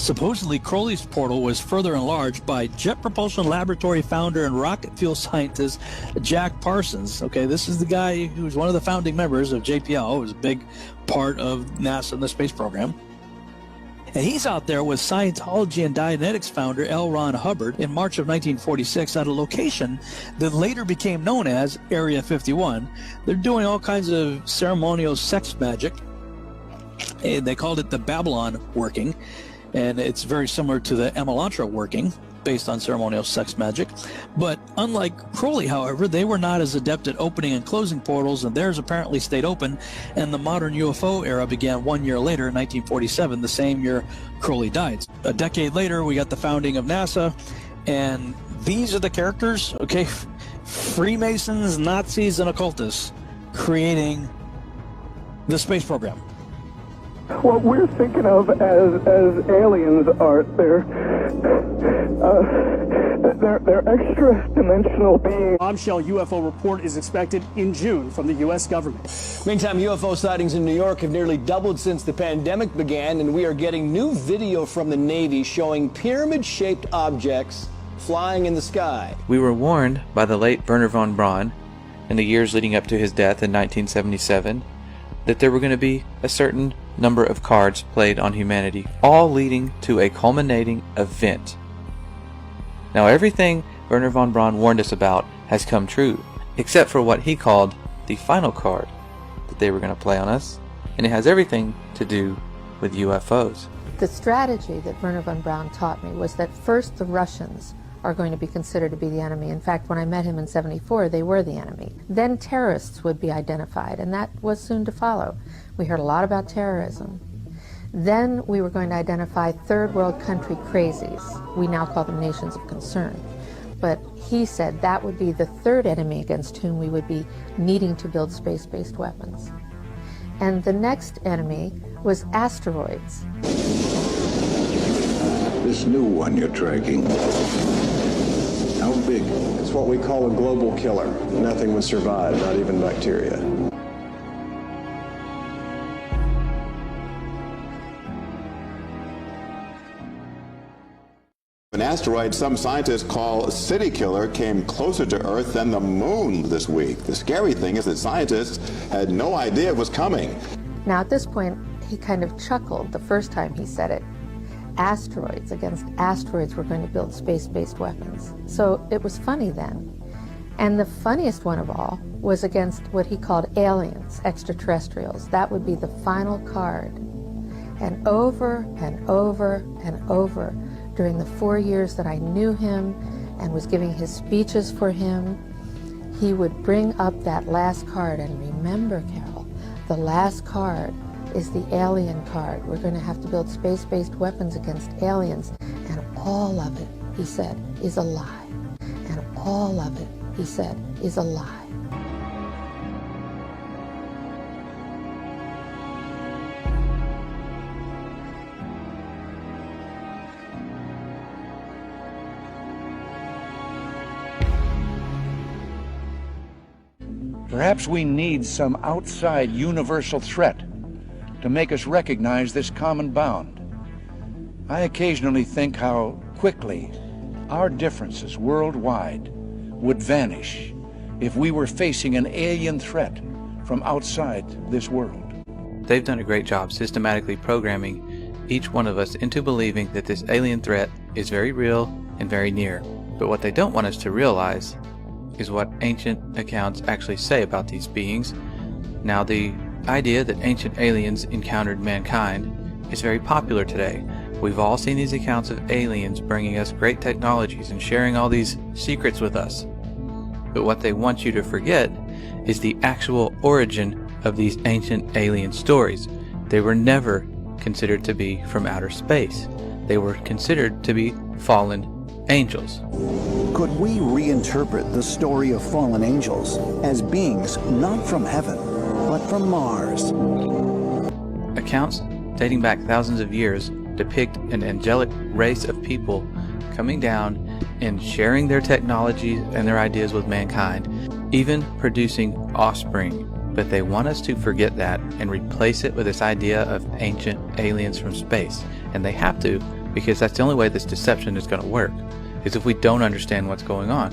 Supposedly, Crowley's portal was further enlarged by Jet Propulsion Laboratory founder and rocket fuel scientist Jack Parsons. Okay, this is the guy who was one of the founding members of JPL. It was a big part of NASA and the space program. And he's out there with Scientology and Dianetics founder L. Ron Hubbard in March of 1946 at a location that later became known as Area 51. They're doing all kinds of ceremonial sex magic. And they called it the Babylon working. And it's very similar to the Emelantra working, based on ceremonial sex magic. But unlike Crowley, however, they were not as adept at opening and closing portals, and theirs apparently stayed open, and the modern UFO era began 1 year later, in 1947, the same year Crowley died. A decade later, we got the founding of NASA, and these are the characters, okay? Freemasons, Nazis, and occultists creating the space program. What we're thinking of as aliens, Art, they're extra-dimensional beings. Bombshell UFO report is expected in June from the U.S. government. Meantime, UFO sightings in New York have nearly doubled since the pandemic began, and we are getting new video from the Navy showing pyramid-shaped objects flying in the sky. We were warned by the late Wernher von Braun in the years leading up to his death in 1977 that there were going to be a certain number of cards played on humanity, all leading to a culminating event. Now everything Wernher von Braun warned us about has come true, except for what he called the final card that they were going to play on us, and it has everything to do with UFOs. The strategy that Wernher von Braun taught me was that first the Russians are going to be considered to be the enemy. In fact, when I met him in '74, they were the enemy. Then terrorists would be identified, and that was soon to follow. We heard a lot about terrorism. Then we were going to identify third world country crazies. We now call them nations of concern. But he said that would be the third enemy against whom we would be needing to build space-based weapons. And the next enemy was asteroids. This new one you're tracking, how big? It's what we call a global killer. Nothing would survive, not even bacteria. An asteroid some scientists call City Killer came closer to Earth than the moon this week. The scary thing is that scientists had no idea it was coming. Now at this point, he kind of chuckled the first time he said it. Asteroids, against asteroids we're going to build space-based weapons. So it was funny then. And the funniest one of all was against what he called aliens, extraterrestrials. That would be the final card. And over and over and over during the 4 years that I knew him and was giving his speeches for him, he would bring up that last card. And remember, Carol, the last card is the alien card. We're going to have to build space-based weapons against aliens. And all of it, he said, is a lie. And all of it, he said, is a lie. Perhaps we need some outside universal threat to make us recognize this common bound. I occasionally think how quickly our differences worldwide would vanish if we were facing an alien threat from outside this world. They've done a great job systematically programming each one of us into believing that this alien threat is very real and very near. But what they don't want us to realize is what ancient accounts actually say about these beings. Now, the idea that ancient aliens encountered mankind is very popular today. We've all seen these accounts of aliens bringing us great technologies and sharing all these secrets with us. But what they want you to forget is the actual origin of these ancient alien stories. They were never considered to be from outer space. They were considered to be fallen angels. Could we reinterpret the story of fallen angels as beings not from heaven, but from Mars? Accounts dating back thousands of years depict an angelic race of people coming down and sharing their technologies and their ideas with mankind, even producing offspring. But they want us to forget that and replace it with this idea of ancient aliens from space. And they have to, because that's the only way this deception is going to work, is if we don't understand what's going on.